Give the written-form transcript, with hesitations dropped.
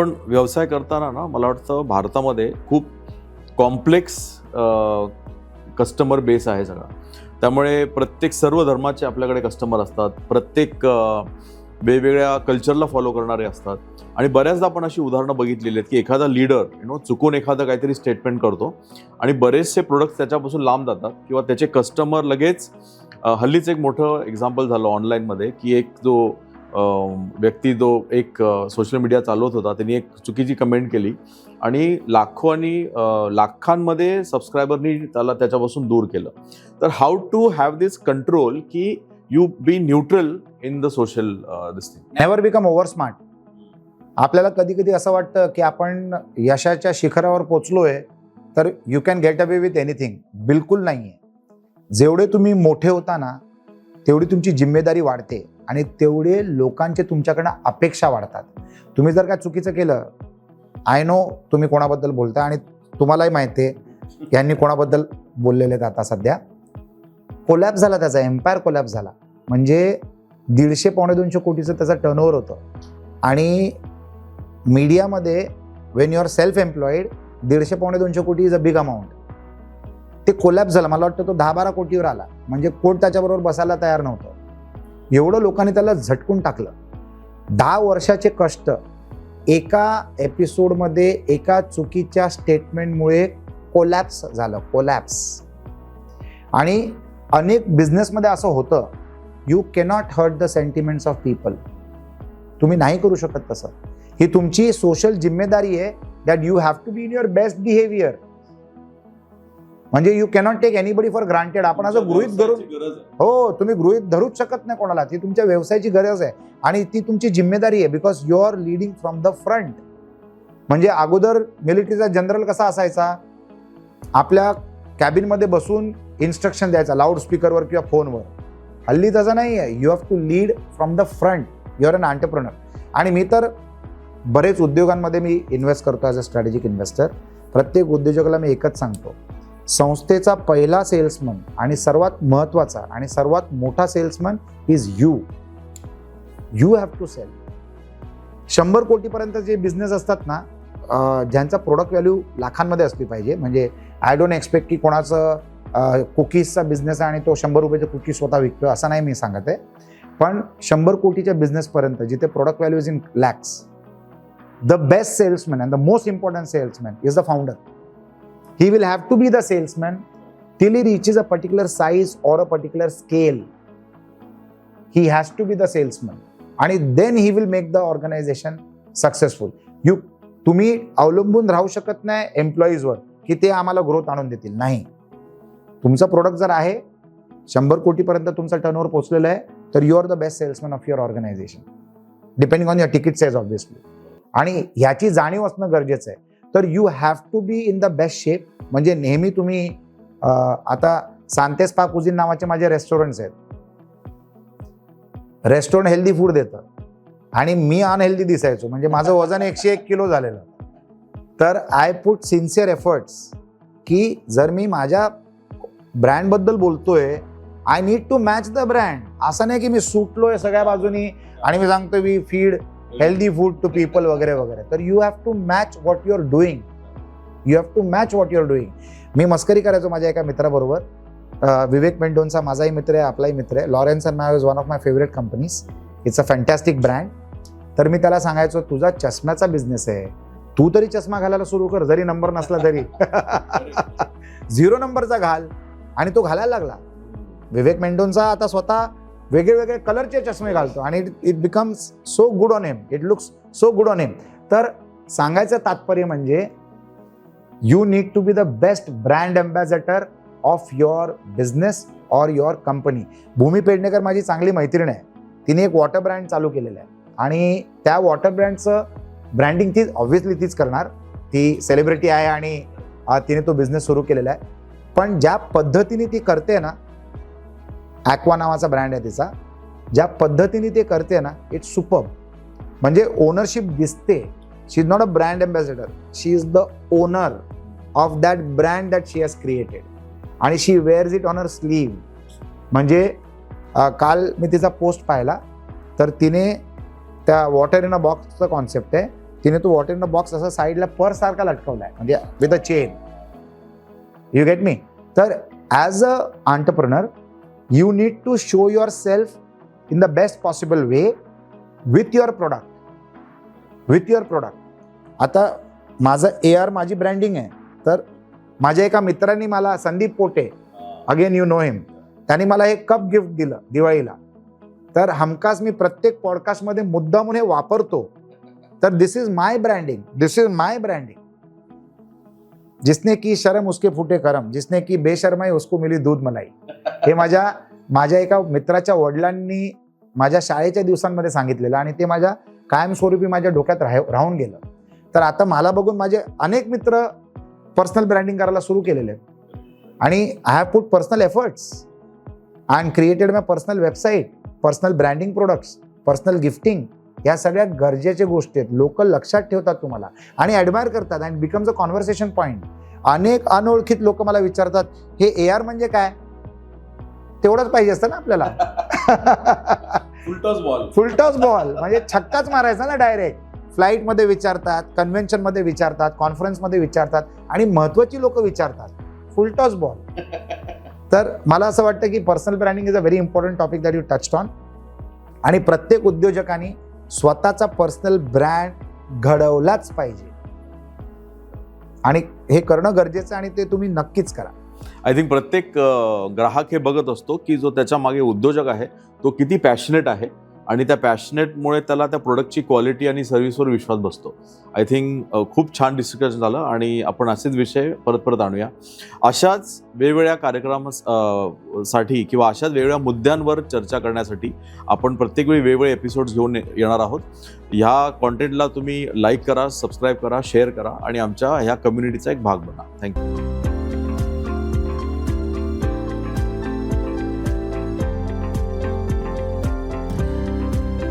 आपण व्यवसाय करताना ना मला वाटतं भारतामध्ये खूप कॉम्प्लेक्स कस्टमर बेस आहे सगळा. त्यामुळे प्रत्येक सर्व धर्माचे आपल्याकडे कस्टमर असतात, प्रत्येक वेगवेगळ्या कल्चरला फॉलो करणारे असतात. आणि बऱ्याचदा आपण अशी उदाहरणं बघितलेली आहेत की एखादा लीडर चुकून एखादं काहीतरी स्टेटमेंट करतो आणि बरेचसे प्रोडक्ट्स त्याच्यापासून लांब जातात किंवा त्याचे कस्टमर लगेच हल्लीच एक मोठं एक्झाम्पल झालं ऑनलाईनमध्ये की एक जो व्यक्ती जो एक सोशल मीडिया चालवत होता त्यांनी एक चुकीची कमेंट केली आणि लाखांमध्ये सबस्क्रायबरनी त्याच्यापासून दूर केलं. तर how to have this control की you be neutral in the social this thing. Never become over smart. आपल्याला कधी कधी असं वाटतं की आपण यशाच्या शिखरावर पोचलोय तर you can get away with anything. बिलकुल नाहीये. जेवढे तुम्ही मोठे होता ना तेवढी तुमची जिम्मेदारी वाढते आणि तेवढे लोकांचे तुमच्याकडनं अपेक्षा वाढतात. तुम्ही जर काय चुकीचं केलं, आय नो तुम्ही कोणाबद्दल बोलता आणि तुम्हालाही माहिती आहे यांनी कोणाबद्दल बोललेले आहेत. आता सध्या कोलॅप्स झाला, त्याचा एम्पायर कोलॅप्स झाला. म्हणजे 150-200 कोटीचं त्याचं टर्नओव्हर होतं आणि मीडियामध्ये when you are self employed 150-200 crore is a big amount. ते कोलॅप्स झालं. मला वाटतं तो 10-12 कोटीवर आला. म्हणजे कोण त्याच्याबरोबर बसायला तयार नव्हतं. एवढं लोकांनी त्याला झटकून टाकलं. 10 वर्षाचे कष्ट एका एपिसोडमध्ये एका चुकीच्या स्टेटमेंटमुळे कोलॅप्स झालं. कोलॅप्स. आणि अनेक बिझनेसमध्ये असं होतं. You cannot hurt the sentiments of people. तुम्ही नाही करू शकत तसं. ही तुमची सोशल जिम्मेदारी आहे that you have to be in your best behaviour. म्हणजे you cannot take anybody for granted. आपण असं गृहीत धरून हो तुम्ही गृहीत धरूच शकत नाही कोणाला. ती तुमच्या व्यवसायाची गरज आहे आणि ती तुमची जिम्मेदारी आहे because you are leading from the front. म्हणजे अगोदर मिलिटरीचा जनरल कसा असायचा, आपल्या कॅबिनमध्ये बसून इन्स्ट्रक्शन द्यायचा लाऊडस्पीकरवर किंवा फोनवर. हल्ली तसं नाही आहे. You have to lead from the front. You are an entrepreneur. आणि मी तर बरेच उद्योगांमध्ये मी इन्व्हेस्ट करतो ॲज अ स्ट्रॅटेजिक इन्व्हेस्टर. प्रत्येक उद्योजकाला मी एकच सांगतो, संस्थेचा पहिला सेल्समन आणि सर्वात महत्त्वाचा आणि सर्वात मोठा salesman is you. You have to sell. 100 कोटीपर्यंत जे बिझनेस असतात ना, ज्यांचा प्रोडक्ट व्हॅल्यू लाखांमध्ये असली पाहिजे. म्हणजे आय डोंट एक्सपेक्ट की कोणाचं कुकीजचा बिझनेस आहे आणि तो 100 रुपयाचे कुकीज स्वतः विकतो असं नाही मी सांगत आहे. पण 100 कोटीच्या बिझनेसपर्यंत जिथे product value is in lakhs, the best salesman and the most important salesman is the founder. He will have to be the salesman till he reaches a particular size or a particular scale. He has to be the salesman. And then he will make the organization successful. तुम्ही अवलंबून राहू शकत नाही एम्प्लॉईजवर की ते आम्हाला growth आणून देतील. नाही. तुमचं प्रोडक्ट जर आहे 100 कोटीपर्यंत तुमचा टर्नओव्हर पोहोचलेला आहे तर you are the best salesman of your organisation depending on your ticket size obviously. आणि ह्याची जाणीव असणं गरजेचं आहे. तर you have to be in the best shape. म्हणजे नेहमी तुम्ही आता सांतेस पा कुझिन नावाचे माझे रेस्टॉरंट्स आहेत. रेस्टॉरंट हेल्दी फूड देतं आणि मी अनहेल्दी दिसायचो. म्हणजे माझं वजन 101 किलो झालेलं. तर आय पुट सिन्सिअर एफर्ट्स की जर मी माझ्या ब्रँडबद्दल बोलतोय I need to match the brand. असं नाही की मी सुटलोय सगळ्या बाजूनी आणि मी सांगतो we feed healthy food to people वगैरे वगैरे. तर you have to match what you are doing. You have to match what you are doing. मी मस्करी करायचो माझ्या एका मित्राबरोबर. विवेक मेंडोनचा माझाही मित्र आहे, आपलाही मित्र आहे. Lawrence and Mayo is one of my favourite companies. It's a fantastic brand. तर मी त्याला सांगायचो तुझा चष्म्याचा बिझनेस आहे, तू तरी चष्मा घालायला सुरू कर, जरी नंबर नसला तरी 0 नंबरचा घाल. आणि तो घालायला लागला. विवेक मेंडोनचा आता स्वतः वेगळे कलरचे चष्मे घालतो आणि it becomes so good on him. It looks so good on him. तर सांगायचं तात्पर्य म्हणजे you need to be the best brand ambassador of your business or your company. Bhumi Pednekar माझी चांगली मैत्रीण आहे. तिने एक वॉटर ब्रँड चालू केलेलं आहे आणि त्या वॉटर ब्रँडचं ब्रँडिंग ऑब्व्हियसली तीच करणार. ती सेलिब्रिटी आहे आणि तिने तो बिझनेस सुरू केलेला आहे. पण ज्या पद्धतीने ती करते ना, ॲक्वा नावाचा ब्रँड आहे तिचा, ज्या पद्धतीने ते करते ना इट्स सुपर्ब. म्हणजे ओनरशिप दिसते. She is not a brand ambassador, she is the owner of that brand that she has created आणि she wears it on her sleeve. म्हणजे काल मी तिचा पोस्ट पाहिला तर तिने त्या वॉटर इन अ बॉक्सचा कॉन्सेप्ट आहे तिने तो वॉटर इन बॉक्स असा साईडला पर्स सारखा लटकवलाय, म्हणजे with a chain. You get me? तर as a entrepreneur you need to show yourself in the best possible way with your product. आता माझं AR माझी ब्रँडिंग आहे. तर माझ्या एका मित्रांनी मला, Sandeep Pote, again you know him, त्यांनी मला एक कप गिफ्ट दिलं दिवाळीला. तर हमखास मी प्रत्येक पॉडकास्टमध्ये मुद्दामून हे वापरतो. तर दिस इज माय ब्रँडिंग. जिसने की शर्म उसके फुटे करम, जिसने की बेशर्माई उसको मिली दूध मलाई. हे माझ्या एका मित्राच्या वडिलांनी माझ्या शाळेच्या दिवसांमध्ये सांगितलेलं आणि ते माझ्या कायमस्वरूपी माझ्या डोक्यात राहून गेलं. तर आता मला बघून माझे अनेक मित्र पर्सनल ब्रँडिंग करायला सुरू केलेले आहेत आणि I have put personal efforts and created my personal website, personal branding products, personal gifting. या सगळ्या गरजेच्या गोष्टी आहेत. लोक लक्षात ठेवतात तुम्हाला आणि ॲडमायर करतात and becomes a conversation point. अनेक अनोळखीत लोक मला विचारतात, हे AR म्हणजे काय? तेवढंच पाहिजे असतं ना आपल्याला. फुलटॉस बॉल म्हणजे छक्काच मारायचा ना डायरेक्ट. फ्लाईटमध्ये विचारतात, कन्व्हेन्शनमध्ये विचारतात, कॉन्फरन्समध्ये विचारतात आणि महत्त्वाची लोक विचारतात फुलटॉस बॉल. तर मला असं वाटतं की personal branding is a very important topic that you touched on. आणि प्रत्येक उद्योजकांनी स्वतःचा पर्सनल ब्रँड घडवलाच पाहिजे आणि हे करणं गरजेचं आणि ते तुम्ही नक्कीच करा. आय थिंक प्रत्येक ग्राहक हे बघत असतो की जो त्याच्या मागे उद्योजक आहे तो किती पॅशनेट आहे आणि त्या पॅशनेटमुळे त्याला त्या प्रोडक्टची क्वालिटी आणि सर्व्हिसवर विश्वास बसतो. आय थिंक खूप छान डिस्कशन झालं आणि आपण असेच विषय परत परत आणूया. अशाच वेगवेगळ्या कार्यक्रमासाठी किंवा अशाच वेगवेगळ्या मुद्द्यांवर चर्चा करण्यासाठी आपण प्रत्येक वेळी वेगवेगळे एपिसोड्स घेऊन येणार आहोत. ह्या कॉन्टेंटला तुम्ही लाईक करा, सबस्क्राईब करा, शेअर करा आणि आमच्या ह्या कम्युनिटीचा एक भाग बना. थँक्यू.